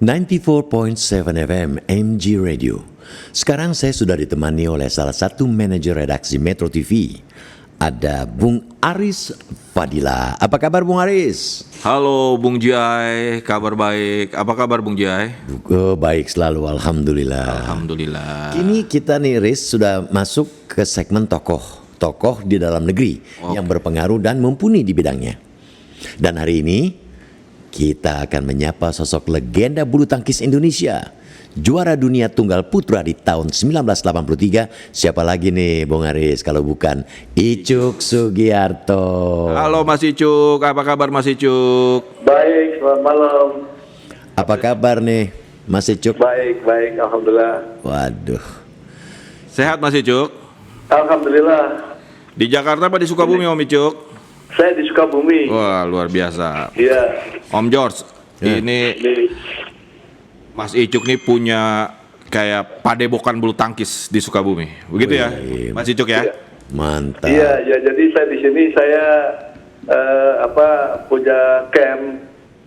94.7 FM MG Radio. Sekarang saya sudah ditemani oleh salah satu manajer redaksi Metro TV. Ada Bung Aris Fadila. Apa kabar Bung Aris? Halo Bung Jai, kabar baik. Apa kabar Bung Jai? Baik selalu, Alhamdulillah. Alhamdulillah. Kini kita nih Riz sudah masuk ke segmen tokoh di dalam negeri yang berpengaruh dan mumpuni di bidangnya. Dan hari ini kita akan menyapa sosok legenda bulu tangkis Indonesia, juara dunia tunggal putra di tahun 1983. Siapa lagi nih Bung Aris kalau bukan Icuk Sugiarto. Halo Mas Icuk, apa kabar Mas Icuk? Baik, selamat malam. Apa kabar nih Mas Icuk? Baik, alhamdulillah. Waduh. Sehat Mas Icuk? Alhamdulillah. Di Jakarta apa di Sukabumi Om Icuk? Saya di Sukabumi. Wah luar biasa. Iya. Om George, ini Mas Icuk nih punya kayak padepokan bulu tangkis di Sukabumi, begitu ya, Mas Icuk ya? Mantap. Iya, jadi saya di sini saya punya camp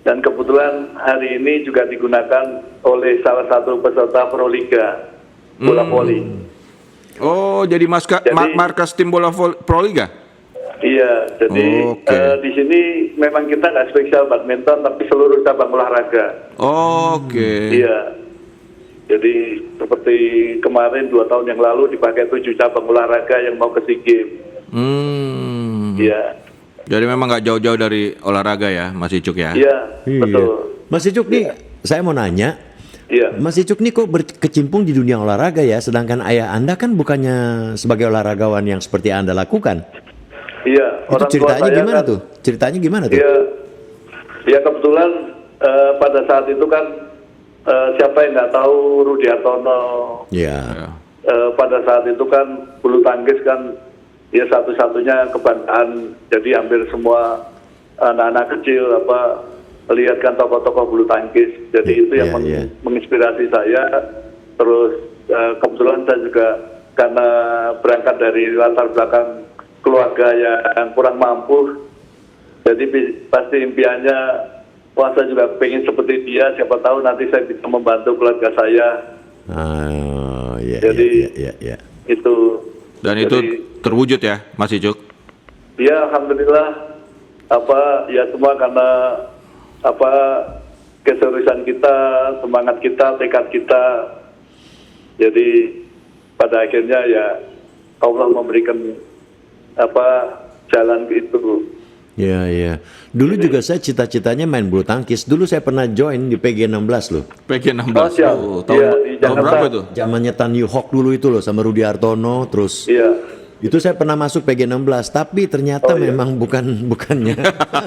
dan kebetulan hari ini juga digunakan oleh salah satu peserta Proliga bola voli. Oh, jadi markas tim bola Proliga? Iya, jadi di sini memang kita nggak spesial badminton, tapi seluruh cabang olahraga. Oke. Iya. Jadi seperti kemarin 2 tahun yang lalu dipakai 7 cabang olahraga yang mau ke SEA Games. Iya. Jadi memang nggak jauh-jauh dari olahraga ya, Mas Icuk ya? Iya, betul. Mas Icuk nih, saya mau nanya. Iya. Mas Icuk nih kok berkecimpung di dunia olahraga ya, sedangkan ayah Anda kan bukannya sebagai olahragawan yang seperti Anda lakukan. Iya. Itu ceritanya gimana tuh? Ceritanya gimana tuh? Iya. Ya kebetulan pada saat itu kan siapa yang nggak tahu Rudi Hartono. Iya. Pada saat itu kan bulu tangkis kan ya satu-satunya kebanggaan. Jadi hampir semua anak-anak kecil melihatkan tokoh-tokoh bulu tangkis. Jadi itu yang menginspirasi saya. Terus kebetulan saya juga karena berangkat dari latar belakang keluarga yang kurang mampu, jadi pasti impiannya, wah saya juga pengen seperti dia, siapa tahu nanti saya bisa membantu keluarga saya. Jadi itu. Dan itu terwujud ya, Mas Icuk? Ya alhamdulillah, semua karena keseriusan kita, semangat kita, tekad kita. Jadi pada akhirnya ya Allah memberikan jalan itu. Iya. Dulu juga saya cita-citanya main bulu tangkis. Dulu saya pernah join di PG 16 loh. PG 16. Tahun berapa itu? Zamannya Tan Yu Hok dulu itu loh sama Rudi Hartono terus. Iya. Itu saya pernah masuk PG 16, tapi ternyata memang bukannya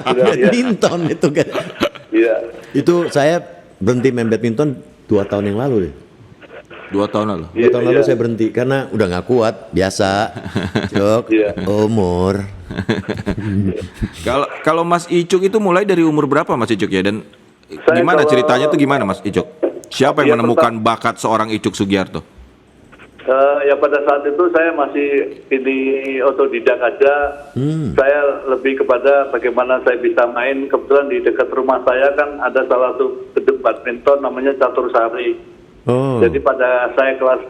badminton itu kan. Iya. Itu saya berhenti main badminton 2 tahun yang lalu deh. 2 tahun lalu. 2 tahun lalu saya berhenti karena udah nggak kuat, biasa. Cok, umur. Kalau Mas Icuk itu mulai dari umur berapa Mas Icuk ya? Dan gimana ceritanya tuh gimana Mas Icuk? Siapa yang menemukan bakat seorang Icuk Sugiarto? Ya pada saat itu saya masih otodidak aja. Saya lebih kepada bagaimana saya bisa main. Kebetulan di dekat rumah saya kan ada salah satu gedung badminton namanya Catur Sari. Jadi pada saya kelas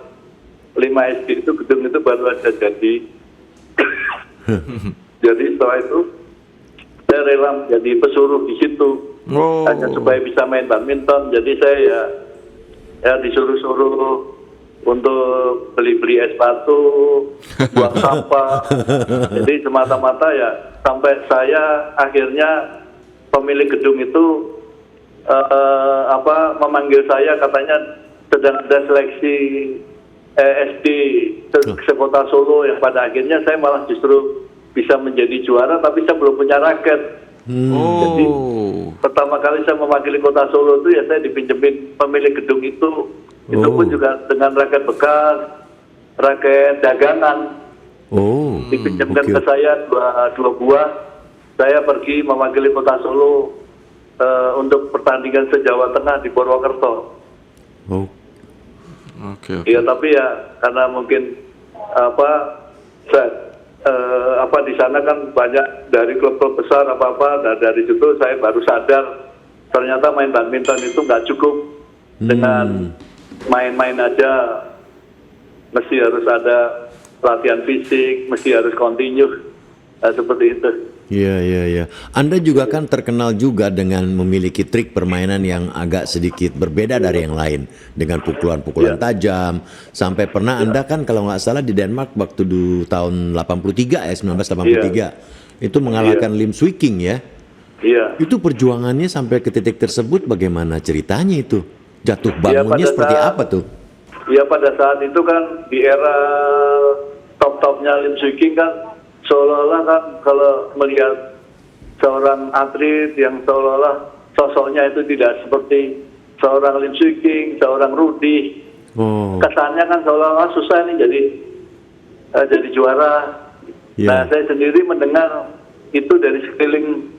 5 SD itu gedung itu baru aja jadi. Jadi setelah itu saya rela jadi pesuruh di situ. Hanya supaya bisa main badminton. Jadi saya ya disuruh-suruh untuk beli es batu, buang sampah. Jadi semata-mata ya sampai saya akhirnya pemilik gedung itu memanggil saya, katanya sedang ada seleksi SD sekota Solo, yang pada akhirnya saya malah justru bisa menjadi juara, tapi saya belum punya raket. Jadi pertama kali saya mewakili kota Solo itu ya saya dipinjemin pemilik gedung itu pun juga dengan raket bekas, raket dagangan. Dipinjamkan ke saya dua buah. Saya pergi mewakili kota Solo untuk pertandingan se-Jawa Tengah di Purwokerto. Iya, tapi ya karena mungkin di sana kan banyak dari klub-klub besar dan dari situ saya baru sadar ternyata main badminton itu nggak cukup dengan main-main aja, mesti harus ada latihan fisik, mesti harus continue, seperti itu. Iya. Anda juga kan terkenal juga dengan memiliki trik permainan yang agak sedikit berbeda dari yang lain. Dengan pukulan-pukulan tajam. Sampai pernah Anda kan kalau nggak salah di Denmark waktu tahun 83 ya, 1983. Itu mengalahkan Lim Swee King ya. Iya. Itu perjuangannya sampai ke titik tersebut bagaimana ceritanya itu? Jatuh bangunnya seperti apa tuh? Ya pada saat itu kan di era top-topnya Lim Swee King kan, seolah-olah kan kalau melihat seorang atlet yang seolah-olah sosoknya itu tidak seperti seorang Lim Swee King, seorang Rudy, kesannya kan seolah-olah susah nih jadi juara. Nah saya sendiri mendengar itu dari sekeliling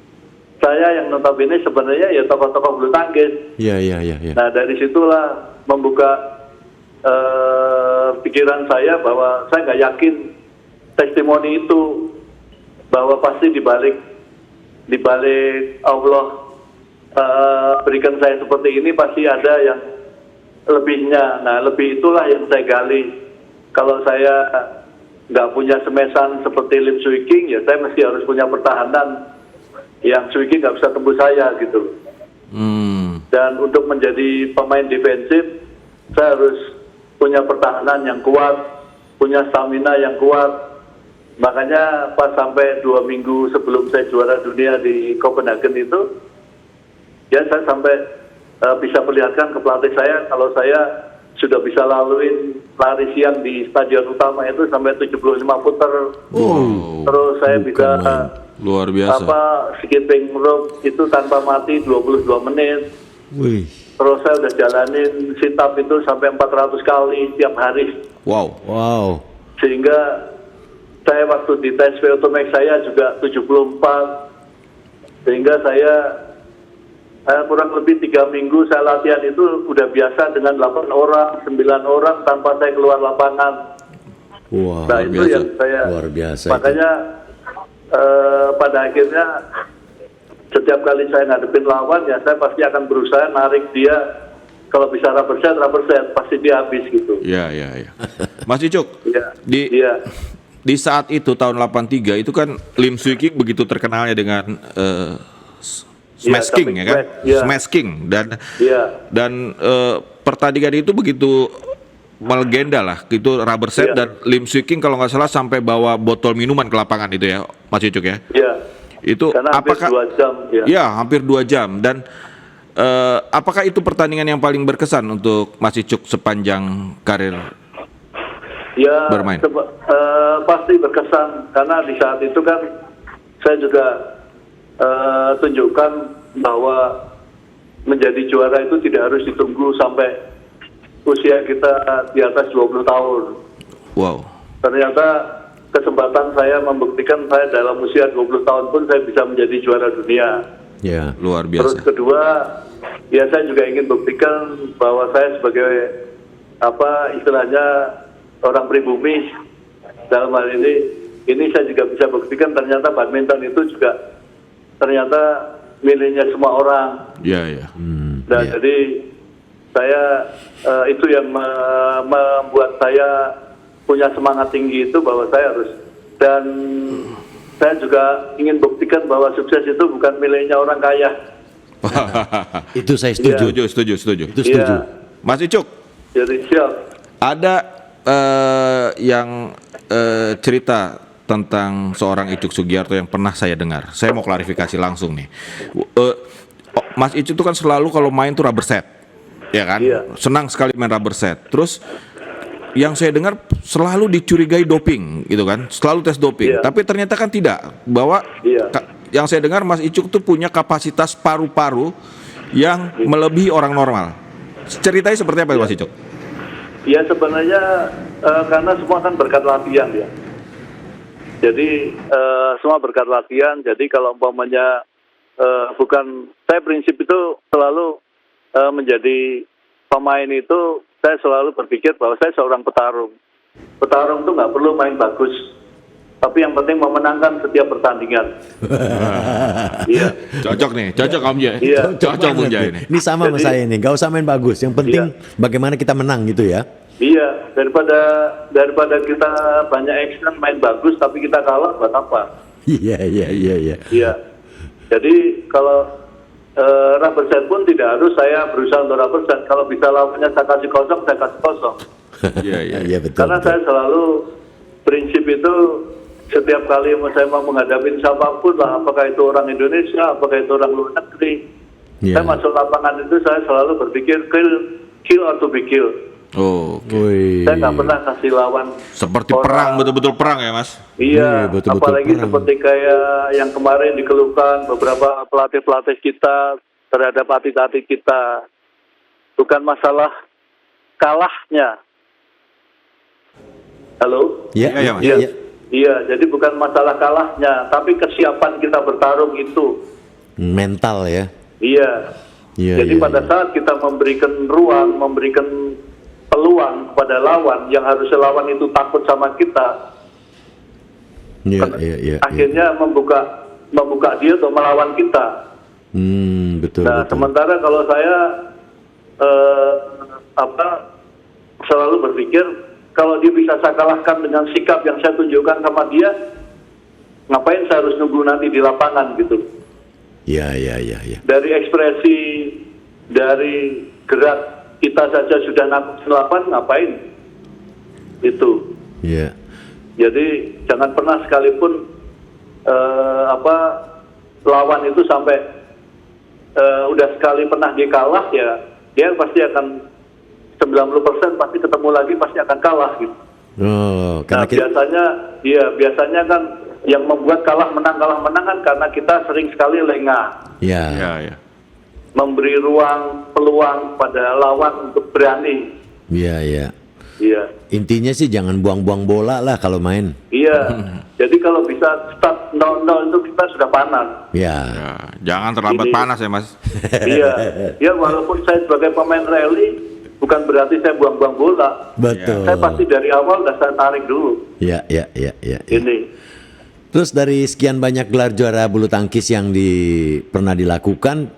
saya yang notabene sebenarnya ya tokoh-tokoh bulu tangkis. Iya. Nah dari situlah membuka pikiran saya bahwa saya nggak yakin testimoni itu bahwa pasti dibalik Allah berikan saya seperti ini pasti ada yang lebihnya. Nah lebih itulah yang saya gali. Kalau saya nggak punya semesan seperti Lim Swee King, ya saya mesti harus punya pertahanan yang Swee King nggak bisa tembus saya gitu. Dan untuk menjadi pemain defensif saya harus punya pertahanan yang kuat, punya stamina yang kuat. Makanya pas sampai 2 minggu sebelum saya juara dunia di Copenhagen itu, ya saya sampai bisa perlihatkan ke pelatih saya kalau saya sudah bisa laluin lari siang di stadion utama itu sampai 75 puter. Terus saya bisa luar biasa. Skipping rope itu tanpa mati 22 menit. Wih. Terus saya udah jalanin sit up itu sampai 400 kali tiap hari. Wow. Sehingga saya waktu di tes VO2 max saya juga 74. Sehingga saya kurang lebih 3 minggu saya latihan itu udah biasa dengan 8 orang, 9 orang tanpa saya keluar lapangan. Wow, nah itu yang saya luar biasa. Makanya pada akhirnya setiap kali saya ngadepin lawan ya saya pasti akan berusaha narik dia. Kalau bisa rubber set pasti dia habis gitu. Iya. Mas Icuk, Iya. Di saat itu tahun 83 itu kan Lim Swee King begitu terkenalnya dengan Smash King ya kan? Smash King dan pertandingan itu begitu melegenda lah, itu rubber set dan Lim Swee King kalau nggak salah sampai bawa botol minuman ke lapangan itu ya, Mas Icuk ya? Iya. Itu karena apakah hampir 2 jam ya? Ya, hampir 2 jam dan apakah itu pertandingan yang paling berkesan untuk Mas Icuk sepanjang karir bermain? Pasti berkesan karena di saat itu kan saya juga tunjukkan bahwa menjadi juara itu tidak harus ditunggu sampai usia kita di atas 20 tahun. Wow. Ternyata kesempatan saya membuktikan saya dalam usia 20 tahun pun saya bisa menjadi juara dunia. Ya, luar biasa. Terus kedua, ya saya juga ingin buktikan bahwa saya sebagai istilahnya orang pribumi dalam hal ini saya juga bisa buktikan ternyata badminton itu juga ternyata miliknya semua orang. Iya. Dan jadi saya itu yang membuat saya punya semangat tinggi itu bahwa saya harus, dan saya juga ingin buktikan bahwa sukses itu bukan miliknya orang kaya. Itu saya setuju. Setuju. Itu setuju. Mas Icuk. Jadi siap. Ada yang cerita tentang seorang Icuk Sugiarto yang pernah saya dengar. Saya mau klarifikasi langsung nih. Mas Icuk itu kan selalu kalau main tuh rubber set, ya kan? Iya. Senang sekali main rubber set. Terus yang saya dengar selalu dicurigai doping, gitu kan? Selalu tes doping. Iya. Tapi ternyata kan tidak. Bahwa yang saya dengar Mas Icuk tuh punya kapasitas paru-paru yang melebihi orang normal. Ceritanya seperti apa Mas Icuk? Ya sebenarnya karena semua kan berkat latihan ya. Jadi semua berkat latihan. Jadi kalau umpamanya saya prinsip itu selalu menjadi pemain itu saya selalu berpikir bahwa saya seorang petarung. Petarung itu nggak perlu main bagus, tapi yang penting memenangkan setiap pertandingan. Iya. Cocok Om Jaya. Iya. Cocok Bung Jaya ini. Ini sama sama Jadi- saya nih, gak usah main bagus. Yang penting bagaimana kita menang gitu ya. Iya, daripada kita banyak action main bagus tapi kita kalah buat apa? Iya. Iya. Jadi kalau rubber set pun tidak harus saya berusaha untuk rubber set. Kalau bisa lawannya saya kasih kosong, saya kasih kosong. Iya. Betul. Karena saya selalu prinsip itu setiap kali saya mau menghadapi siapapun lah, apakah itu orang Indonesia, apakah itu orang luar negeri, Iya. saya masuk lapangan itu saya selalu berpikir kill or to be killed. Oh, Wih. Saya nggak pernah kasih lawan. seperti orang. perang, betul-betul perang ya Mas. Iya, Iya, betul-betul apalagi perang. seperti kayak yang kemarin dikeluhkan beberapa pelatih-pelatih kita terhadap atlet-atlet kita. Bukan masalah kalahnya. Halo? Iya, Iya, Mas. iya. Iya, jadi bukan masalah kalahnya, tapi kesiapan kita bertarung itu. Mental ya. Iya. Iya, Jadi iya, pada iya. saat kita memberikan ruang, memberikan peluang kepada lawan, yang harusnya lawan itu takut sama kita, Iya. akhirnya membuka dia untuk melawan kita. Betul. Nah, betul. sementara kalau saya selalu berpikir kalau dia bisa saya kalahkan dengan sikap yang saya tunjukkan sama dia, ngapain saya harus nunggu nanti di lapangan gitu. Iya. Dari ekspresi, dari gerak kita saja sudah nakut lapan, ngapain? Itu. Iya. Jadi jangan pernah sekalipun lawan itu sampai udah sekali pernah dia kalah ya, dia pasti akan 90% pasti ketemu lagi pasti akan kalah gitu. Oh, karena Nah, biasanya kan yang membuat kalah menang kan karena kita sering sekali lengah, Iya. Iya. memberi ruang peluang pada lawan untuk berani. Iya. Iya. Intinya sih jangan buang-buang bola lah kalau main. Iya. Jadi kalau bisa start 0-0 itu kita sudah panas. Iya. Ya, jangan terlambat Ini- panas ya Mas. Iya. Ya walaupun saya sebagai pemain rally bukan berarti saya buang-buang bola. Betul. Saya pasti dari awal udah saya tarik dulu. Iya. Ini. Terus dari sekian banyak gelar juara bulu tangkis yang pernah dilakukan,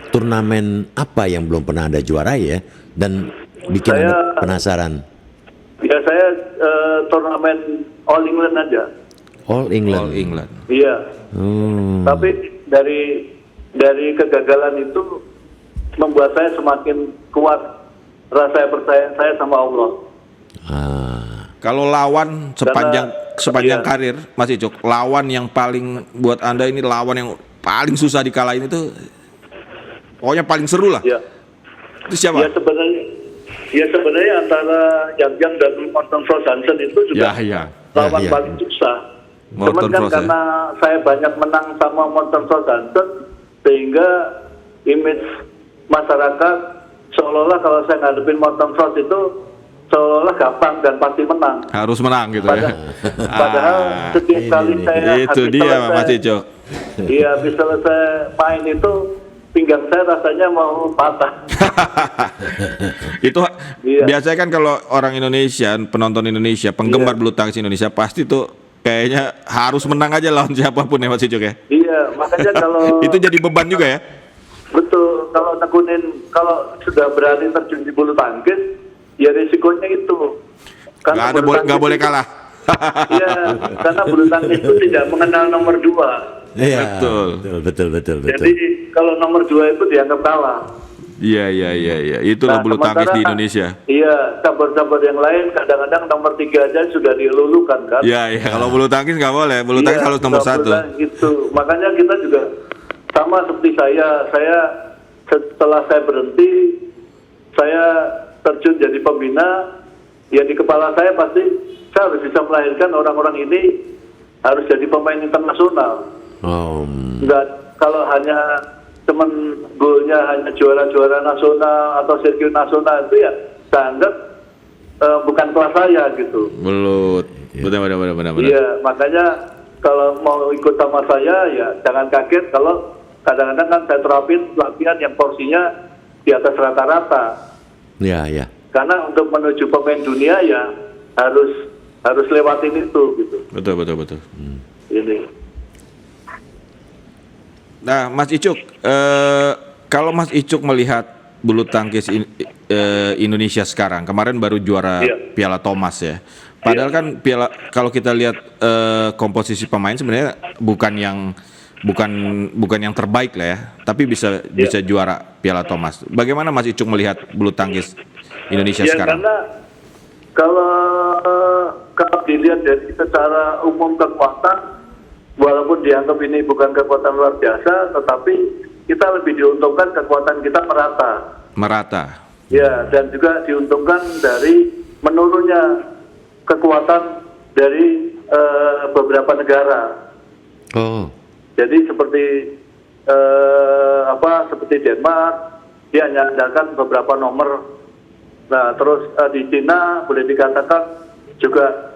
turnamen apa yang belum pernah Anda juarai ya? Dan bikin Saya- Anda penasaran. Ya saya turnamen All England aja. All England. All England. Iya. Hmm. Tapi dari kegagalan itu membuat saya semakin kuat rasa percaya saya sama Allah. Kalau lawan sepanjang iya. karir Mas Icuk, lawan yang paling buat Anda ini lawan yang paling susah dikalahin itu pokoknya paling seru lah. Ya. Itu siapa? Ya sebenarnya antara Yang dan Morten Frost-Hansen itu juga Ya. lawan Ya. paling susah. Morten Cuman kan Frost, ya. karena saya banyak menang sama Morten Frost-Hansen sehingga image masyarakat seolah-olah kalau saya ngadepin Morten Frost itu seolah-olah gampang dan pasti menang. Harus menang gitu ya. Padahal setiap kali saya Itu habis dia selesai- Mas Icuk. Iya, habis selesai main itu pinggang saya rasanya mau patah. Itu Iya. biasanya kan kalau orang Indonesia, penonton Indonesia, penggemar Iya. bulu tangkis Indonesia pasti tuh kayaknya harus menang aja lawan siapapun ya Mas Icuk ya. Iya, makanya kalau Itu jadi beban juga ya. betul kalau kalau sudah berani terjun di bulu tangkis, ya risikonya itu. bulu Nggak tangkis boleh itu- kalah. Iya, karena bulu tangkis itu tidak mengenal nomor 2. Iya. Betul. Betul. Jadi kalau nomor 2 itu dianggap kalah. Iya. Itulah bulu tangkis sementara- di Indonesia. Iya, cabur-cabur yang lain kadang-kadang nomor 3 aja sudah dilulukan kan. Iya. Kalau bulu tangkis nggak boleh. Bulu tangkis Iya, harus nomor kalau 1. bulu tangkis itu. Makanya kita juga sama seperti saya setelah saya berhenti, saya terjun jadi pembina, ya di kepala saya pasti saya harus bisa melahirkan orang-orang ini harus jadi pemain internasional. Enggak, kalau hanya teman golnya hanya juara-juara nasional atau sirkuit nasional itu ya saya anggap bukan kelas saya gitu. Belut. Benar. Iya, makanya kalau mau ikut sama saya ya jangan kaget kalau kadang-kadang kan saya terapin latihan yang porsinya di atas rata-rata. Iya. Karena untuk menuju pemain dunia ya harus harus lewatin itu gitu. Betul. Ini. Nah, Mas Icuk, kalau Mas Icuk melihat bulu tangkis Indonesia sekarang, kemarin baru juara Piala Thomas ya. Padahal kan kalau kita lihat komposisi pemain sebenarnya bukan yang terbaik lah ya, tapi bisa juara Piala Thomas. Bagaimana Mas Icuk melihat bulu tangkis Indonesia sekarang? Karena kalau dilihat dari secara umum kekuatan, walaupun dianggap ini bukan kekuatan luar biasa, tetapi kita lebih diuntungkan kekuatan kita merata. Ya, dan juga diuntungkan dari menurunnya kekuatan dari beberapa negara. Oh. Jadi seperti seperti Denmark, dia hanya andalkan beberapa nomor. Nah, terus di Cina boleh dikatakan juga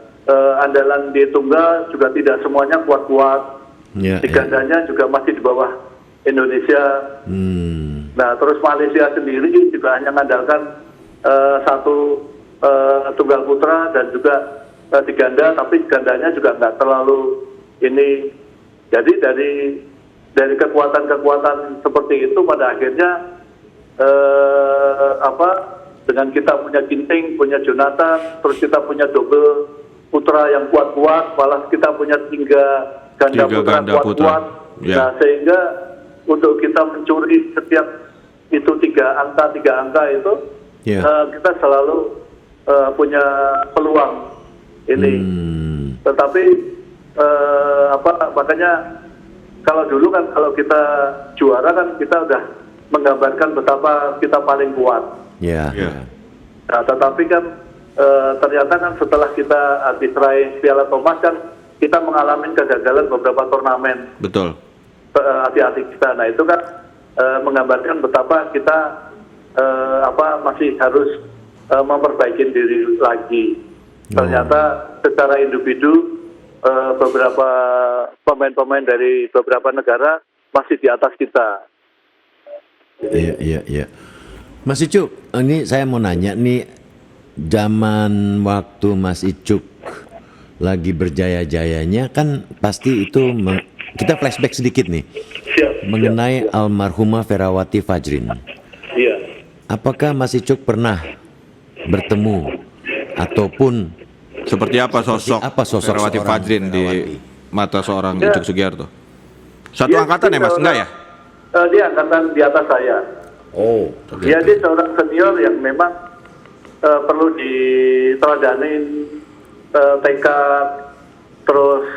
andalan di tunggal juga tidak semuanya kuat-kuat. Di gandanya juga masih di bawah Indonesia. Nah, terus Malaysia sendiri juga hanya mengandalkan satu tunggal putra dan juga di ganda, tapi gandanya juga nggak terlalu ini. Jadi dari kekuatan-kekuatan seperti itu pada akhirnya dengan kita punya Ginting, punya Jonathan, terus kita punya double putra yang kuat-kuat, malah kita punya tiga ganda putra kuat-kuat. Nah, sehingga untuk kita mencuri setiap itu tiga angka itu, kita selalu punya peluang ini. Tetapi makanya kalau dulu kan kalau kita juara kan kita udah menggambarkan betapa kita paling kuat. Nah, tetapi kan ternyata kan setelah kita habis raih Piala Thomas kan kita mengalami kegagalan beberapa turnamen. Betul. Hati-hati kita. Nah, itu kan menggambarkan betapa kita masih harus memperbaiki diri lagi. Ternyata secara individu beberapa pemain-pemain dari beberapa negara masih di atas kita. Iya. Mas Icuk, ini saya mau nanya nih, zaman waktu Mas Icuk lagi berjaya-jayanya kan pasti itu kita flashback sedikit nih. Mengenai almarhumah Ferawati Fajrin. Iya. Apakah Mas Icuk pernah bertemu ataupun seperti apa sosok Ferawati Fajrin di mata seorang Icuk Sugiarto? Satu angkatan ya Mas? Enggak ya? Dia angkatan di atas saya. Oh. Dia seorang senior yang memang perlu diteladani, tekad, terus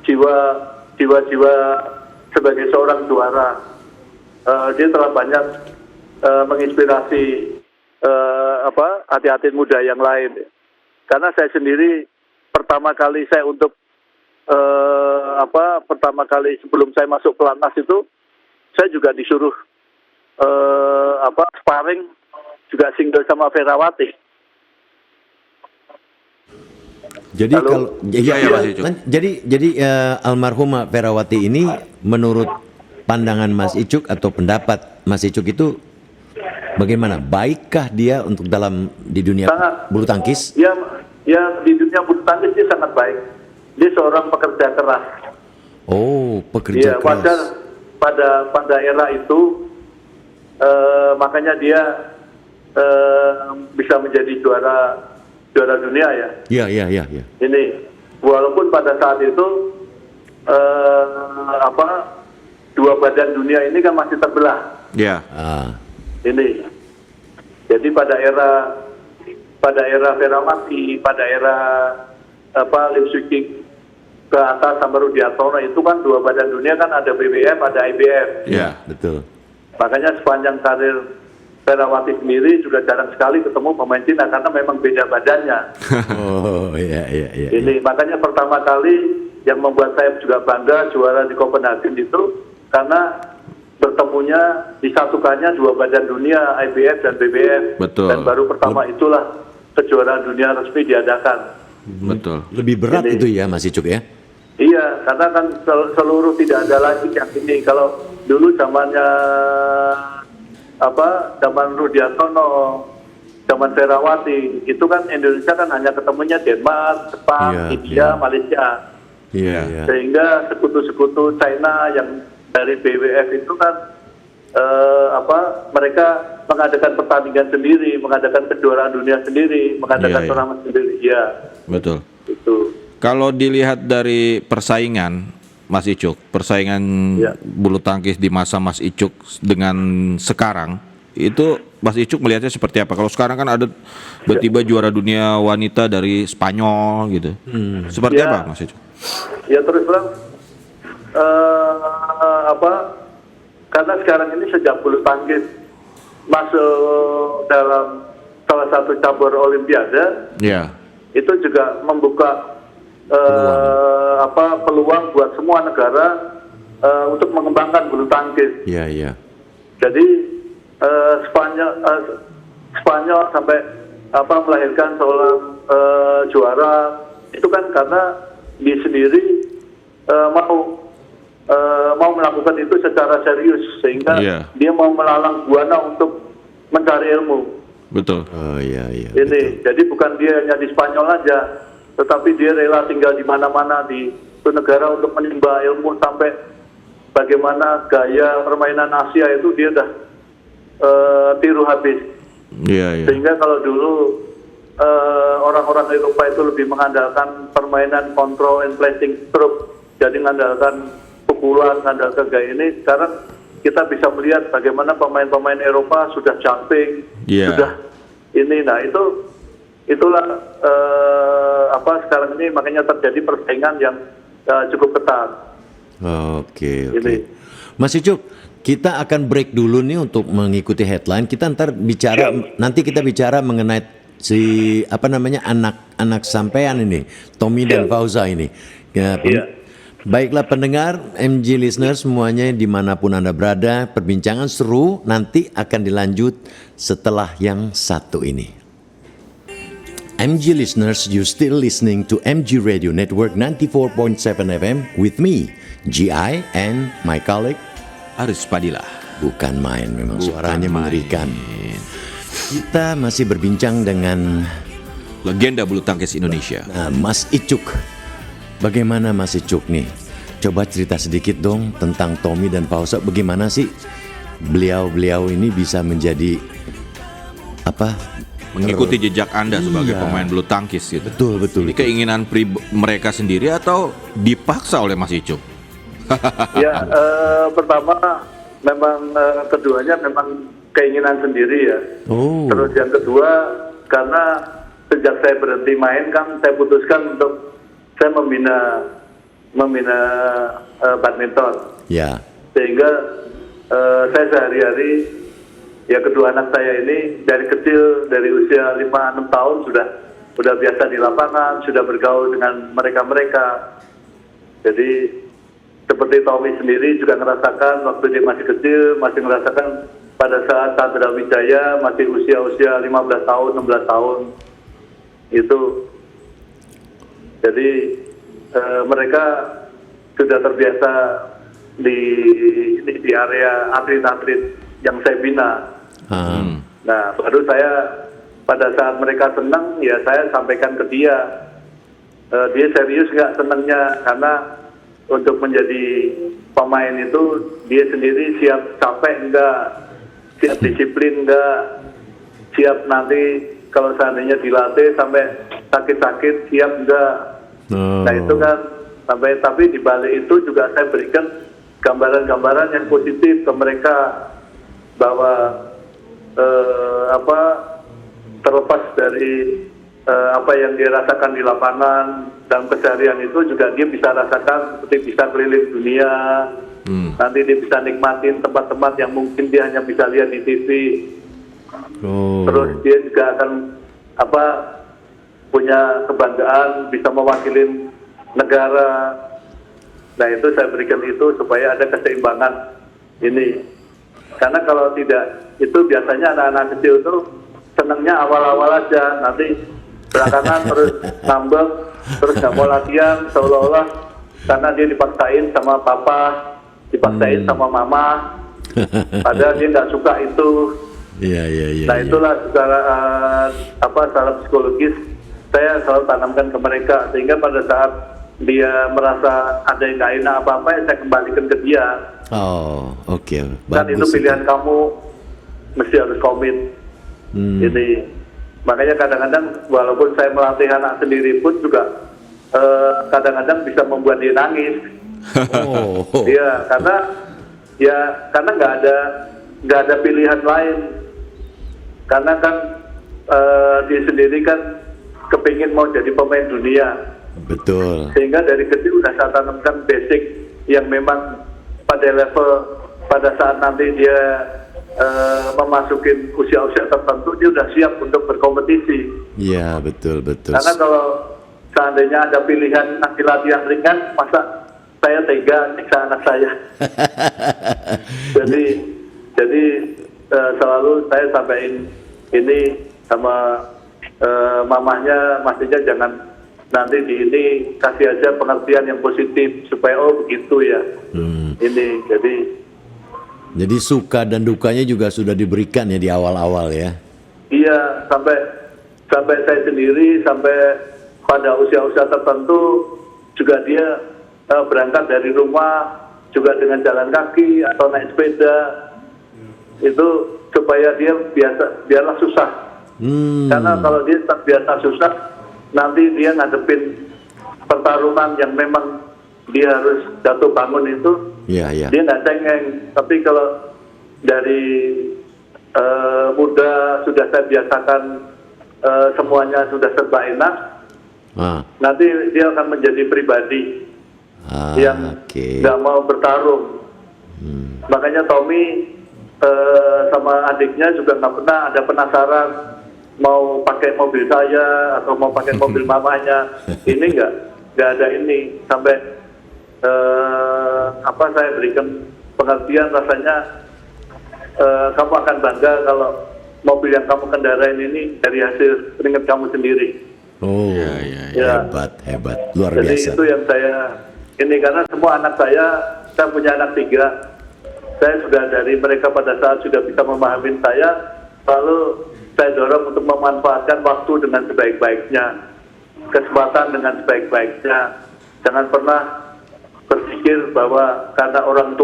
jiwa sebagai seorang juara. Dia telah banyak menginspirasi atlet-atlet muda yang lain. Karena saya sendiri pertama kali sebelum saya masuk pelatnas itu saya juga disuruh sparring juga single sama Ferawati. Jadi jadi almarhumah Ferawati ini menurut pandangan Mas Icuk atau pendapat Mas Icuk itu bagaimana? Baikkah dia untuk di dunia bulu tangkis? Ya di dunia bulu tangkis dia sangat baik. Dia seorang pekerja keras. Oh, pekerja keras. Wajar pada era itu makanya dia bisa menjadi juara dunia ya. Iya. Ini walaupun pada saat itu dua badan dunia ini kan masih terbelah. Iya. Ini. Jadi pada era Ferawati, pada era Lim Swee King ke atas sampai Rudiantono itu kan dua badan dunia kan ada BWF, ada IBF. Iya, betul. Makanya sepanjang karir Ferawati sendiri juga jarang sekali ketemu pemain Cina karena memang beda badannya. Oh iya. Ini makanya pertama kali yang membuat saya juga bangga juara di Copenhagen itu karena bertemunya disatukannya dua badan dunia IBF dan BWF. Betul. Dan baru pertama itulah kejuaraan dunia resmi diadakan. Betul. Lebih berat itu ya Mas Icuk ya? Iya, karena kan seluruh tidak ada lagi yang ini. Kalau dulu zaman Rudiantono, zaman Ferawati itu kan Indonesia kan hanya ketemunya Denmark, Jepang, India, Malaysia. Sehingga sekutu-sekutu China yang dari BWF itu kan mereka mengadakan pertandingan sendiri, mengadakan kejuaraan dunia sendiri, mengadakan turnamen sendiri. Ya. Betul. Itu. Kalau dilihat dari persaingan Mas Icuk, persaingan bulu tangkis di masa Mas Icuk dengan sekarang, itu Mas Icuk melihatnya seperti apa? Kalau sekarang kan ada tiba-tiba juara dunia wanita dari Spanyol gitu. Seperti apa Mas Icuk? Ya terus terang karena sekarang ini sejak bulu tangkis masuk dalam salah satu cabur olimpiade, itu juga membuka peluang buat semua negara untuk mengembangkan bulu tangkis. Jadi Spanyol sampai melahirkan seorang juara itu kan karena dia sendiri mau melakukan itu secara serius sehingga dia mau melalang buana untuk mencari ilmu. Betul. Ini betul. Jadi bukan dia hanya di Spanyol aja, tetapi dia rela tinggal di mana-mana di negara untuk menimba ilmu sampai bagaimana gaya permainan Asia itu dia udah tiru habis. Sehingga kalau dulu orang-orang Eropa itu lebih mengandalkan permainan control and placing stroke, jadi mengandalkan pukulan, mengandalkan gaya ini. Sekarang kita bisa melihat bagaimana pemain-pemain Eropa sudah jumping, sudah ini. Nah itulah sekarang ini makanya terjadi persaingan yang cukup ketat. Oke. Mas Icuk, kita akan break dulu nih untuk mengikuti headline. Kita nanti kita bicara mengenai anak sampean ini, Tommy dan Fauza ini. Baiklah pendengar, MG listeners semuanya dimanapun Anda berada, perbincangan seru nanti akan dilanjut setelah yang satu ini. MG listeners, you still listening to MG Radio Network 94.7 FM with me, GI, and my colleague Aris Padilla. Bukan main, memang suaranya mengerikan. Kita masih berbincang dengan legenda bulu tangkis Indonesia, Mas Icuk. Bagaimana Mas Icuk nih? Coba cerita sedikit dong tentang Tommy dan Fauza. Bagaimana sih beliau ini bisa menjadi mengikuti jejak Anda sebagai pemain bulu tangkis gitu. Betul. Ini keinginan mereka sendiri atau dipaksa oleh Mas Icuk? Pertama memang keduanya memang keinginan sendiri ya. Terus yang kedua karena sejak saya berhenti main kan saya putuskan untuk saya membina badminton. Sehingga saya sehari-hari kedua anak saya ini dari kecil, dari usia 5-6 tahun sudah biasa di lapangan, sudah bergaul dengan mereka. Jadi seperti Tommy sendiri juga merasakan waktu dia masih kecil, masih merasakan pada saat Chandra Wijaya masih usia 15 tahun, 16 tahun itu. Jadi mereka sudah terbiasa di area atlet-atlet yang saya bina. Nah, baru saya pada saat mereka senang, ya saya sampaikan ke dia. Dia serius nggak senangnya, karena untuk menjadi pemain itu dia sendiri siap capek enggak, siap disiplin enggak, siap nanti kalau seandainya dilatih sampai sakit-sakit siap enggak. Nah itu kan tapi di balik itu juga saya berikan gambaran-gambaran yang positif ke mereka bahwa terlepas dari apa yang dia rasakan di lapangan dalam keseharian itu juga dia bisa rasakan seperti bisa keliling dunia. Nanti dia bisa nikmatin tempat-tempat yang mungkin dia hanya bisa lihat di TV. Terus dia juga akan punya kebanggaan bisa mewakili negara. Nah itu saya berikan itu supaya ada keseimbangan ini. Karena kalau tidak itu biasanya anak-anak kecil itu senangnya awal-awal aja, nanti belakangan terus ngambek, terus nggak mau latihan seolah-olah karena dia dipaksain sama papa, dipaksain sama mama, padahal dia nggak suka itu. Iya. Nah itulah secara psikologis saya selalu tanamkan ke mereka, sehingga pada saat dia merasa ada yang nggak enak apa-apa, ya saya kembalikan ke dia. Oh, oke. Dan itu pilihan kamu, mesti harus komit. Jadi makanya kadang-kadang walaupun saya melatih anak sendiri pun juga kadang-kadang bisa membuat dia nangis. Oh. Iya, karena nggak ada pilihan lain. Karena kan dia sendiri kan kepingin mau jadi pemain dunia. Betul. Sehingga dari kecil udah saya tanamkan basic yang memang pada saat nanti dia memasukin usia-usia tertentu, dia udah siap untuk berkompetisi. Iya, betul. Karena kalau seandainya ada pilihan nanti latihan ringan, masa saya tega nyiksa anak saya. jadi selalu saya sampaikan ini sama mamahnya, maksudnya jangan nanti di ini, kasih aja pengertian yang positif supaya begitu ya. Ini jadi suka dan dukanya juga sudah diberikan ya di awal-awal ya. Iya, sampai saya sendiri sampai pada usia-usia tertentu juga dia berangkat dari rumah juga dengan jalan kaki atau naik sepeda, itu supaya dia biarlah susah. Karena kalau dia terbiasa susah, nanti dia ngadepin pertarungan yang memang dia harus jatuh bangun itu, dia nggak cengeng. Tapi kalau dari muda sudah saya biasakan semuanya sudah serba enak, nanti dia akan menjadi pribadi yang nggak mau bertarung. Makanya Tommy sama adiknya juga nggak pernah ada penasaran mau pakai mobil saya atau mau pakai mobil mamanya. Ini nggak ada ini, sampai saya berikan pengertian, rasanya kamu akan bangga kalau mobil yang kamu kendarain ini dari hasil keringat kamu sendiri. Oh, ya. Hebat, luar Jadi biasa. itu yang saya ini, karena semua anak saya punya anak 3. Saya sudah dari mereka pada saat sudah bisa memahami saya, lalu saya dorong untuk memanfaatkan waktu dengan sebaik-baiknya, kesempatan dengan sebaik-baiknya. Jangan pernah berpikir bahwa karena orang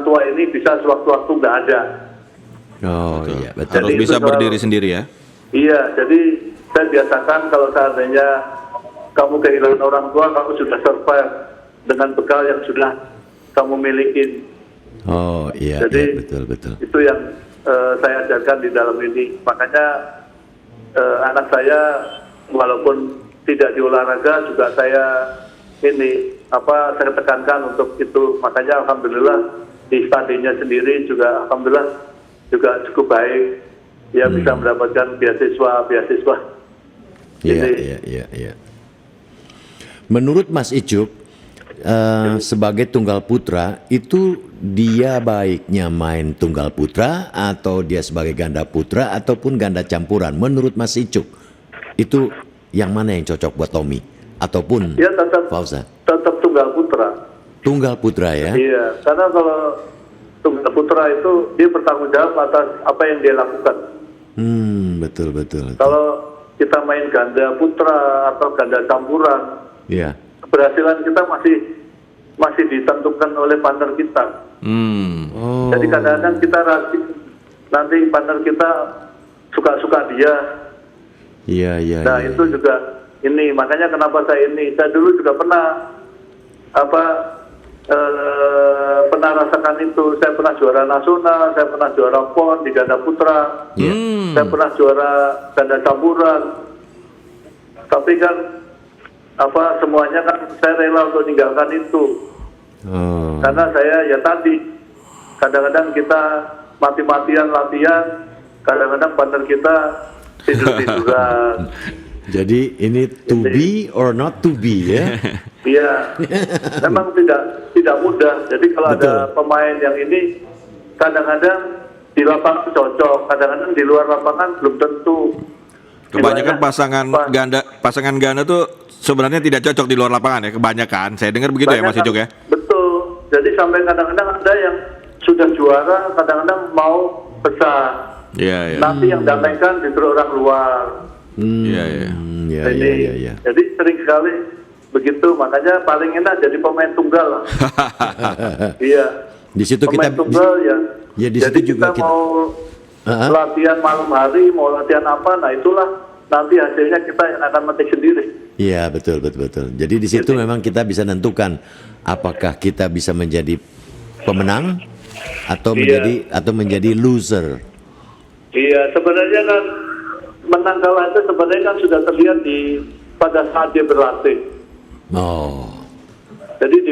tua ini bisa sewaktu-waktu nggak ada. Oh iya, betul. Harus bisa berdiri sendiri ya. Iya, jadi saya biasakan kalau seandainya kamu kehilangan orang tua, kamu sudah survive dengan bekal yang sudah kamu miliki. Oh iya, jadi, betul. Itu yang saya ajarkan di dalam ini. Makanya anak saya walaupun tidak di olahraga juga saya tekankan untuk itu. Makanya alhamdulillah di studinya sendiri juga alhamdulillah juga cukup baik. Dia bisa mendapatkan beasiswa. Iya. Menurut Mas Icuk, sebagai tunggal putra itu dia baiknya main tunggal putra atau dia sebagai ganda putra ataupun ganda campuran? Menurut Mas Icuk itu yang mana yang cocok buat Tommy ataupun ya, Fauza? Tetap tunggal putra. Tunggal putra ya? Iya, karena kalau tunggal putra itu dia bertanggung jawab atas apa yang dia lakukan. Betul. Kalau kita main ganda putra atau ganda campuran, keberhasilan kita masih ditentukan oleh partner kita. Jadi kadang-kadang kita rasis, nanti partner kita suka-suka dia. Iya. Nah itu juga ini, makanya kenapa saya dulu juga pernah pernah rasakan itu. Saya pernah juara nasional, saya pernah juara PON di ganda putra, saya pernah juara ganda campuran. Tapi kan semuanya kan saya rela untuk meninggalkan itu. Karena saya kadang-kadang kita mati-matian latihan, kadang-kadang partner kita tidur-tiduran. Jadi ini to be or not to be ya? Iya, memang tidak mudah. Jadi kalau ada pemain yang ini, kadang-kadang di lapangan cocok, kadang-kadang di luar lapangan belum tentu. Kebanyakan pasangan ganda tuh sebenarnya tidak cocok di luar lapangan ya, kebanyakan. Saya dengar begitu ya Mas Icuk ya? Betul. Jadi sampai kadang-kadang ada yang sudah juara, kadang-kadang mau besar. Iya. Nanti yang damaikan justru orang luar. Iya. Iya. Jadi sering sekali begitu, makanya paling enak jadi pemain tunggal lah. Iya. Di situ pemain kita tunggal ya. Ya di Jadi situ juga kita mau latihan malam hari, mau latihan apa, nah itulah nanti hasilnya kita yang akan metik sendiri. Iya, betul. Jadi di situ memang kita bisa menentukan apakah kita bisa menjadi pemenang atau menjadi loser. Iya, sebenarnya kan menang kalah itu sebenarnya kan sudah terlihat pada saat dia berlatih. Oh. Jadi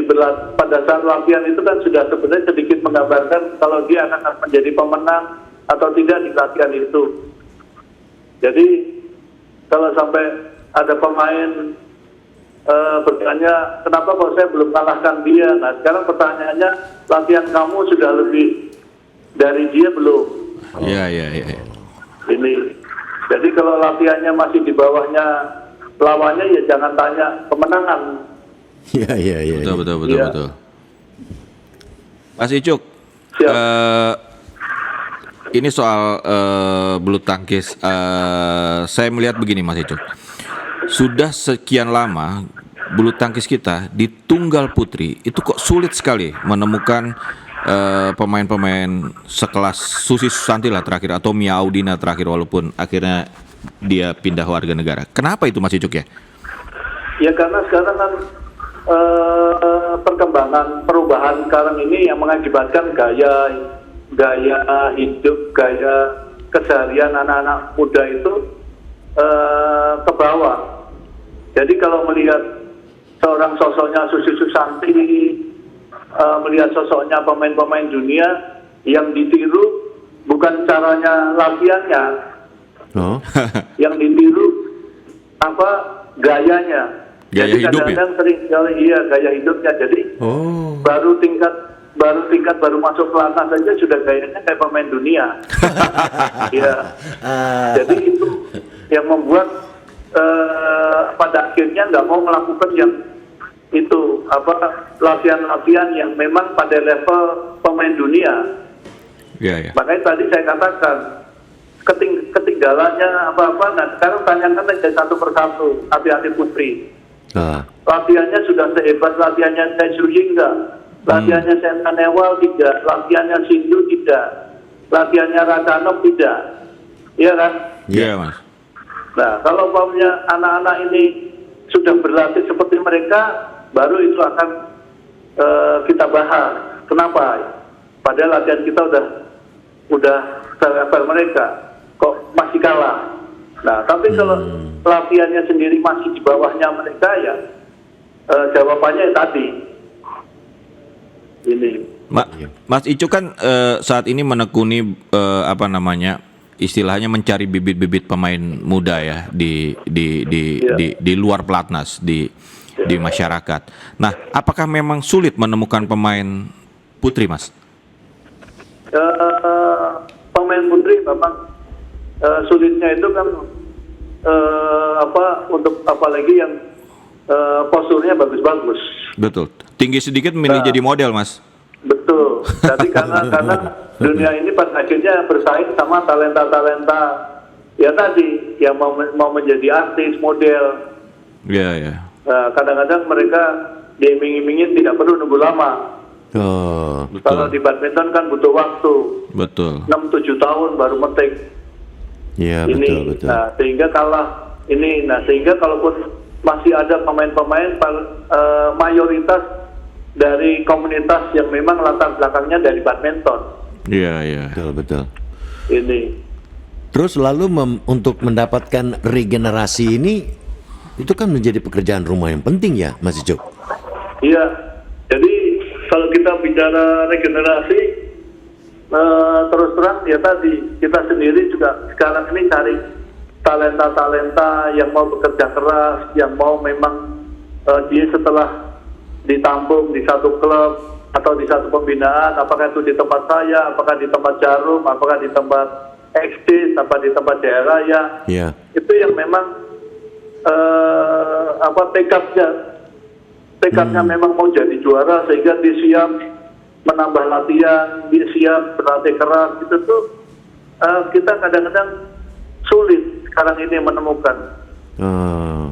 pada saat latihan itu kan sudah sebenarnya sedikit menggambarkan kalau dia akan menjadi pemenang atau tidak di latihan itu. Jadi kalau sampai ada pemain bertanya kenapa kok saya belum kalahkan dia. Nah sekarang pertanyaannya, latihan kamu sudah lebih dari dia belum? Iya. Ini. Jadi kalau latihannya masih di bawahnya lawannya, ya jangan tanya kemenangan. Iya. Betul. Mas Icuk, ini soal bulu tangkis. Saya melihat begini, Mas Icuk. Sudah sekian lama bulu tangkis kita di tunggal putri itu kok sulit sekali menemukan pemain-pemain sekelas Susi Susanti lah terakhir, atau Mia Audina terakhir, walaupun akhirnya dia pindah warga negara. Kenapa itu, Mas Icuk ya? Ya karena sekarang kan perkembangan perubahan sekarang ini yang mengakibatkan gaya hidup, gaya keseharian anak-anak muda itu ke bawah. Jadi kalau melihat seorang sosoknya Susi Susanti, melihat sosoknya pemain-pemain dunia, yang ditiru bukan caranya latihannya, yang ditiru gayanya. Gaya Jadi hidupnya. kadang-kadang sering sekali gaya hidupnya. Jadi baru masuk pelatnas saja sudah gayanya kayak pemain dunia. Iya. Jadi itu yang membuat pada akhirnya nggak mau melakukan yang itu latihan-latihan yang memang pada level pemain dunia. Iya. Makanya tadi saya katakan ketinggalannya apa-apa. Nah sekarang tanyakan aja satu persatu atlet putri. Latihannya sudah sehebat latihannya Tsai Su-ying enggak? Latihannya Senta Nehwal tidak, latihannya Sindu tidak, latihannya Rakanov tidak. Iya kan? Iya, Mas. Nah, kalau umpamanya anak-anak ini sudah berlatih seperti mereka, baru itu akan kita bahas. Kenapa? Padahal latihan kita udah selevel mereka, kok masih kalah. Nah, tapi kalau latihannya sendiri masih di bawahnya mereka, ya jawabannya tadi. Ini. Mas Icuk kan saat ini menekuni istilahnya mencari bibit-bibit pemain muda ya di luar pelatnas, di masyarakat. Nah, apakah memang sulit menemukan pemain putri, Mas? Pemain putri memang sulitnya itu kan untuk apalagi yang posturnya bagus-bagus. Betul. Tinggi sedikit milih jadi model, Mas. Betul. Jadi karena dunia ini pada akhirnya bersaing sama talenta-talenta ya tadi yang mau menjadi artis, model. Iya. Kadang-kadang mereka diiming-imingin tidak perlu nunggu lama. Betul. Kalau di badminton kan butuh waktu. Betul. 6-7 tahun baru metik. Iya, Betul. Nah, sehingga sehingga kalaupun masih ada pemain-pemain mayoritas dari komunitas yang memang latar belakangnya dari badminton. Iya. Betul. Ini. Terus lalu untuk mendapatkan regenerasi ini, itu kan menjadi pekerjaan rumah yang penting ya, Mas Icuk? Iya. Jadi kalau kita bicara regenerasi, terus terang ya tadi kita sendiri juga sekarang ini cari talenta-talenta yang mau bekerja keras, yang mau memang dia setelah ditampung di satu klub atau di satu pembinaan, apakah itu di tempat saya, apakah di tempat Jarum, apakah di tempat XD, apa di tempat daerah ya, itu yang memang tekadnya memang mau jadi juara, sehingga dia siap menambah latihan, dia siap berlatih keras, itu tuh kita kadang-kadang sulit sekarang ini menemukan.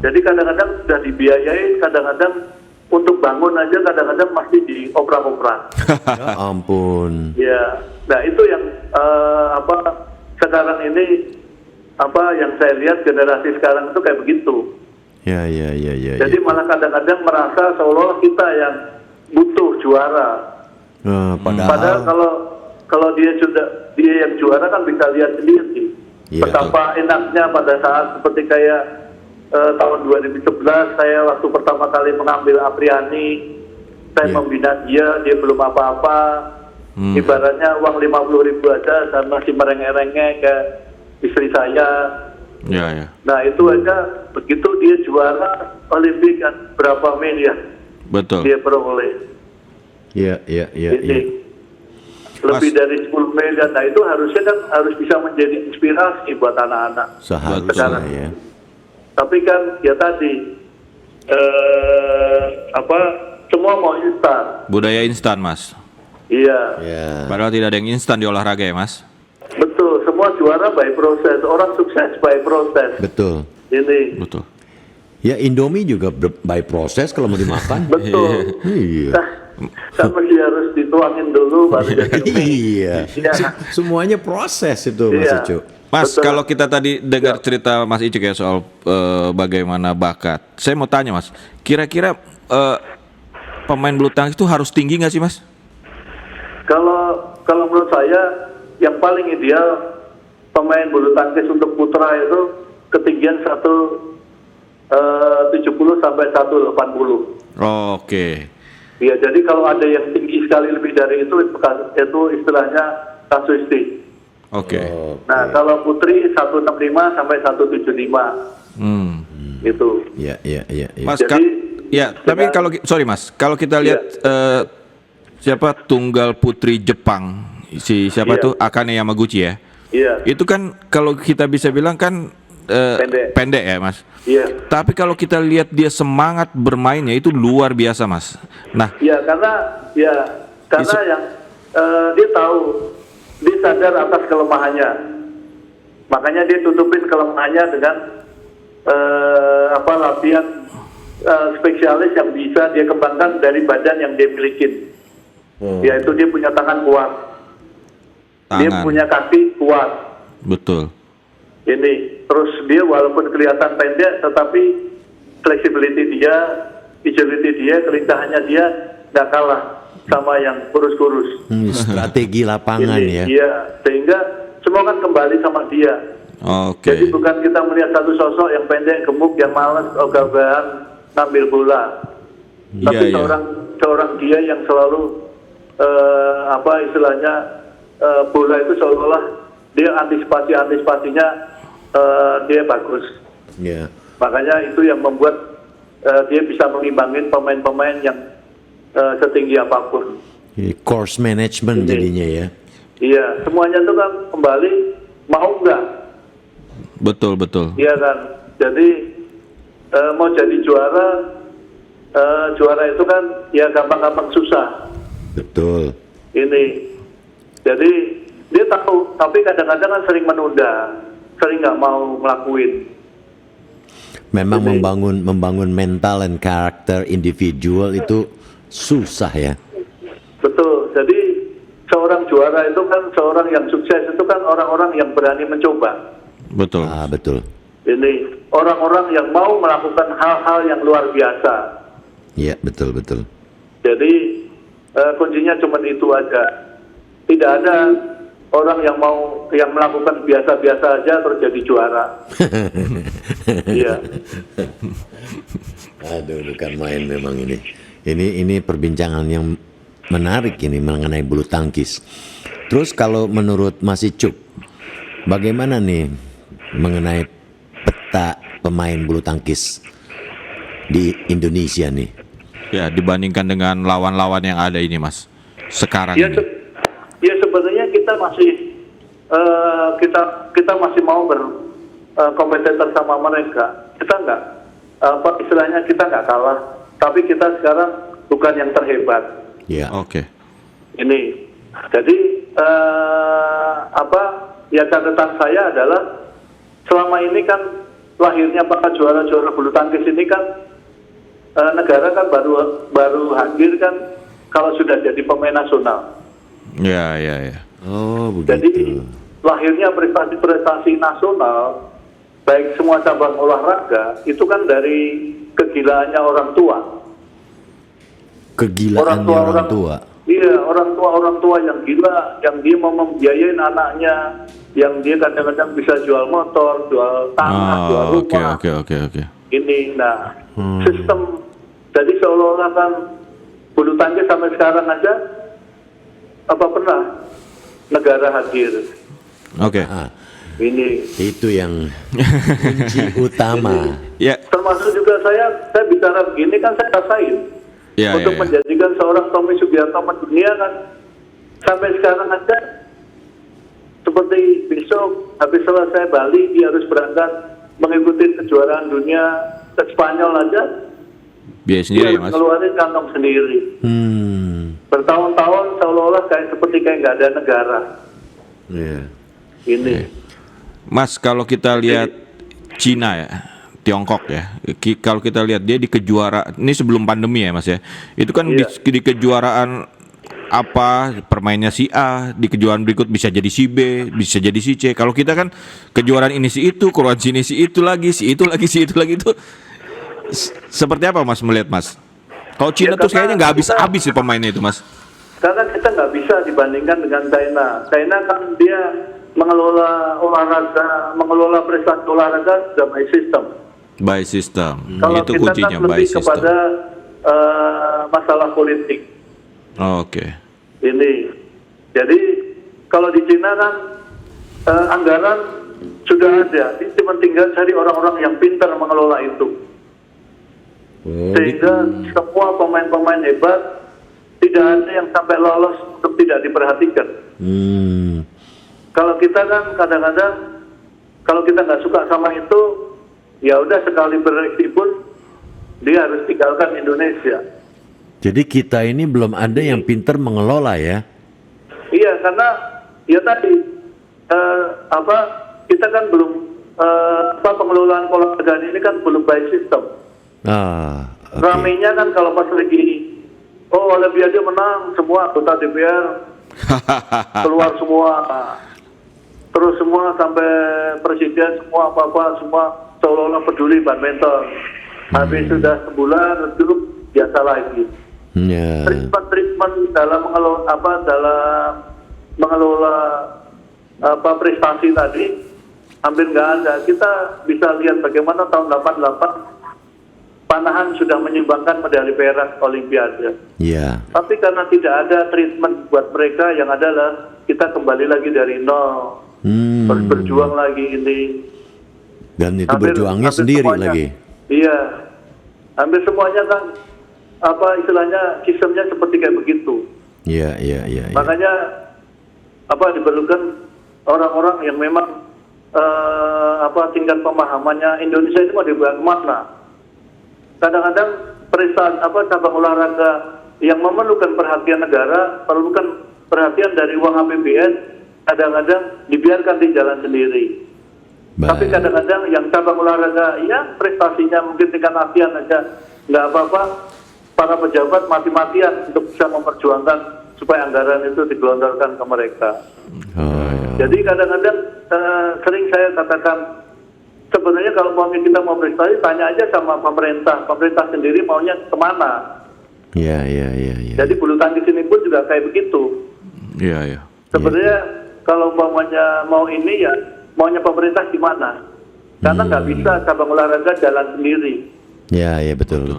Jadi kadang-kadang sudah dibiayai, kadang-kadang untuk bangun aja kadang-kadang masih dioprak-oprak. Ya ampun. Ya, nah itu yang sekarang ini yang saya lihat generasi sekarang itu kayak begitu. Ya. Jadi malah kadang-kadang merasa seolah kita yang butuh juara. Padahal kalau dia yang juara kan bisa lihat sendiri. Betapa enaknya pada saat seperti kayak tahun 2011 saya waktu pertama kali mengambil Apriani, saya membina dia belum apa-apa. Ibaratnya uang 50.000 aja saya masih merengek-rengek ke istri saya. Nah itu aja begitu dia juara Olimpik kan berapa miliar dia peroleh. Iya. Lebih dari 10 miliar. Nah itu harusnya kan harus bisa menjadi inspirasi buat anak-anak sekarang. Ya. Tapi kan ya tadi semua mau instan. Budaya instan, Mas. Iya. Padahal tidak ada yang instan di olahraga ya, Mas. Betul, semua juara by proses. Orang sukses by proses. Betul. Ini. Betul. Ya Indomie juga by proses kalau mau dimakan. Betul. Iya. Kan masih harus dituangin dulu baru jadi mie. Iya. Semuanya proses itu Mas Icuk. Mas, Betul. kalau kita tadi dengar cerita Mas Icuk ya soal bagaimana bakat. Saya mau tanya Mas, kira-kira pemain bulu tangkis itu harus tinggi nggak sih Mas? Kalau menurut saya yang paling ideal pemain bulu tangkis untuk putra itu ketinggian 170 sampai 180. Oke. Ya, jadi kalau ada yang tinggi sekali lebih dari itu istilahnya kasuistik. Oke. Nah, kalau putri 165 sampai 175. Itu. Iya. Mas, Jadi, tapi kalau kita lihat siapa tunggal putri Jepang, siapa tuh Akane Yamaguchi ya? Iya. Itu kan kalau kita bisa bilang kan pendek ya Mas. Iya. Tapi kalau kita lihat dia semangat bermainnya itu luar biasa Mas. Nah. Ya karena yang dia tahu, dia sadar atas kelemahannya. Makanya dia tutupin kelemahannya dengan latihan spesialis yang bisa dia kembangkan dari badan yang dia miliki. Yaitu dia punya tangan kuat. Dia punya kaki kuat. Betul. Ini terus dia walaupun kelihatan pendek tetapi flexibility dia, agility dia, kelincahannya dia nggak kalah sama yang kurus-kurus. Strategi lapangan ya. Iya, sehingga semua kan kembali sama dia. Oke. Jadi bukan kita melihat satu sosok yang pendek, gemuk, yang malas, ogah-ogahan ngambil bola. Tapi seorang dia yang selalu bola itu seolah-olah dia antisipasinya dia bagus. Iya. Makanya itu yang membuat dia bisa mengimbangin pemain-pemain yang setinggi apapun. Course management jadinya ya. Iya, semuanya itu kan kembali mau nggak? Betul. Iya kan. Jadi mau jadi juara itu kan ya gampang-gampang susah. Betul. Ini. Jadi dia tahu, tapi kadang-kadang kan sering menunda, sering nggak mau ngelakuin. Memang membangun mental dan karakter individual itu susah ya. Betul. Jadi seorang juara itu kan seorang yang sukses itu kan orang-orang yang berani mencoba. Betul. Betul. Ini orang-orang yang mau melakukan hal-hal yang luar biasa. Iya, betul. Jadi kuncinya cuma itu aja. Tidak ada orang yang melakukan biasa-biasa aja terus jadi juara. Iya. Aduh, bukan main memang ini. Ini perbincangan yang menarik ini mengenai bulu tangkis. Terus kalau menurut Mas Icuk, bagaimana nih mengenai peta pemain bulu tangkis di Indonesia nih? Ya, dibandingkan dengan lawan-lawan yang ada ini Mas sekarang ini. Ya sebenarnya kita masih mau berkompetitor sama mereka. Kita nggak istilahnya kita nggak kalah, tapi kita sekarang bukan yang terhebat. Ya. Oke. Ini jadi ya catatan saya adalah selama ini kan lahirnya para juara-juara bulu tangkis ini kan negara kan baru hadir kan kalau sudah jadi pemain nasional. Ya. Oh, Jadi begitu. lahirnya prestasi-prestasi nasional baik semua cabang olahraga itu kan dari kegilaannya orang tua. Kegilaannya orang tua. Iya, orang tua yang gila, yang dia mau membiayain anaknya, yang dia kadang-kadang bisa jual motor, jual tanah, jual rumah. Oke. Ini, nah, sistem, jadi seolah-olah kan bulu tangkis sampai sekarang aja, apa pernah negara hadir. Oke. Ini. Itu yang kunci utama. Ya. Termasuk juga saya bicara begini kan saya rasain. Ya, Untuk menjadikan seorang Tommy Sugiarto mendunia kan sampai sekarang aja seperti besok habis selesai Bali dia harus berangkat mengikuti kejuaraan dunia ke Spanyol aja Biaya dia sendiri, harus Mas. ngeluarin kantong sendiri. Bertahun-tahun seolah-olah seperti kayak nggak ada negara. Iya. Ini. Mas, kalau kita lihat Cina ya, Tiongkok ya, kalau kita lihat dia di kejuaraan, ini sebelum pandemi ya Mas ya, itu kan di kejuaraan apa permainnya si A, di kejuaraan berikut bisa jadi si B, bisa jadi si C. Kalau kita kan kejuaraan ini si itu, kejuaraan sini si itu lagi, si itu lagi itu seperti apa Mas melihat Mas? Kalau Cina tuh kayaknya nggak habis-habis sih pemainnya itu Mas. Karena kita nggak bisa dibandingkan dengan China. China kan dia mengelola olahraga, mengelola prestasi olahraga sudah by system. By system, Kalau itu kita kuncinya kan by lebih system. kepada masalah politik. Oke. Ini, jadi kalau di Cina kan anggaran sudah ada, ini cuma tinggal cari orang-orang yang pintar mengelola itu. Sehingga semua pemain-pemain hebat tidak ada yang sampai lolos untuk tidak diperhatikan. Kalau kita kan kadang-kadang kalau kita nggak suka sama itu, ya udah sekali bereaksi pun dia harus tinggalkan Indonesia. Jadi kita ini belum ada yang pintar mengelola ya? Iya, karena ya tadi kita kan belum pengelolaan olahraga ini kan belum by system. Okay. Ramenya kan kalau pas lagi Olimpiade menang semua anggota DPR keluar semua, terus semua sampai presiden semua apa-apa semua seolah-olah peduli badminton. Habis sudah sebulan dulu biasa lagi. Treatment dalam mengelola prestasi tadi hampir nggak ada. Kita bisa lihat bagaimana tahun 88 Panahan sudah menyumbangkan medali perak Olimpiade. Iya. Tapi karena tidak ada treatment buat mereka, yang adalah kita kembali lagi dari nol, terus berjuang lagi ini. Dan itu berjuangnya sendiri semuanya, lagi. Iya, hampir semuanya kan istilahnya sistemnya seperti kayak begitu. Iya. Makanya diperlukan orang-orang yang memang tingkat pemahamannya Indonesia itu mau dibawa kemana. Kadang-kadang cabang olahraga yang memerlukan perhatian negara, perlukan perhatian dari uang APBN, kadang-kadang dibiarkan di jalan sendiri. Tapi kadang-kadang yang cabang olahraga, ya prestasinya mungkin tingkat ASEAN aja, nggak apa-apa, para pejabat mati-matian untuk bisa memperjuangkan supaya anggaran itu digelontorkan ke mereka. Jadi kadang-kadang sering saya katakan, sebenarnya kalau kita mau prestasi, tanya aja sama pemerintah sendiri maunya kemana. Iya. Jadi bulu tangkis ini pun juga kayak begitu. Iya. Sebenarnya kalau mau ini ya maunya pemerintah gimana? Karena nggak bisa cabang olahraga jalan sendiri. Iya, betul.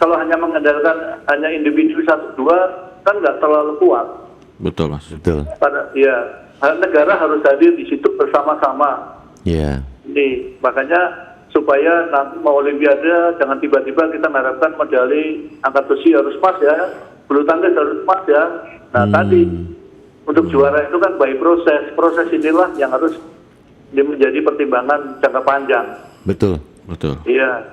Kalau hanya mengandalkan hanya individu 1-2 kan nggak terlalu kuat. Betul Mas. Betul. Negara harus hadir di situ bersama-sama. Iya. Ini makanya supaya nanti mau Olimpiade jangan tiba-tiba kita mengharapkan medali angkat besi harus emas ya, bulu tangkis harus emas ya. Nah tadi untuk juara itu kan by proses inilah yang harus menjadi pertimbangan jangka panjang. Betul. Iya.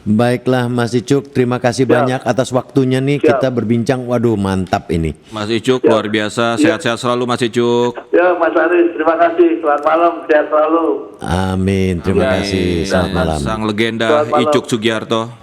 Baiklah Mas Icuk, terima kasih banyak atas waktunya nih. Kita berbincang, waduh mantap ini. Mas Icuk luar biasa, sehat-sehat selalu Mas Icuk. Ya Mas Aris, terima kasih. Selamat malam, sehat selalu. Amin, terima kasih. Selamat malam. Sang legenda Icuk Sugiarto.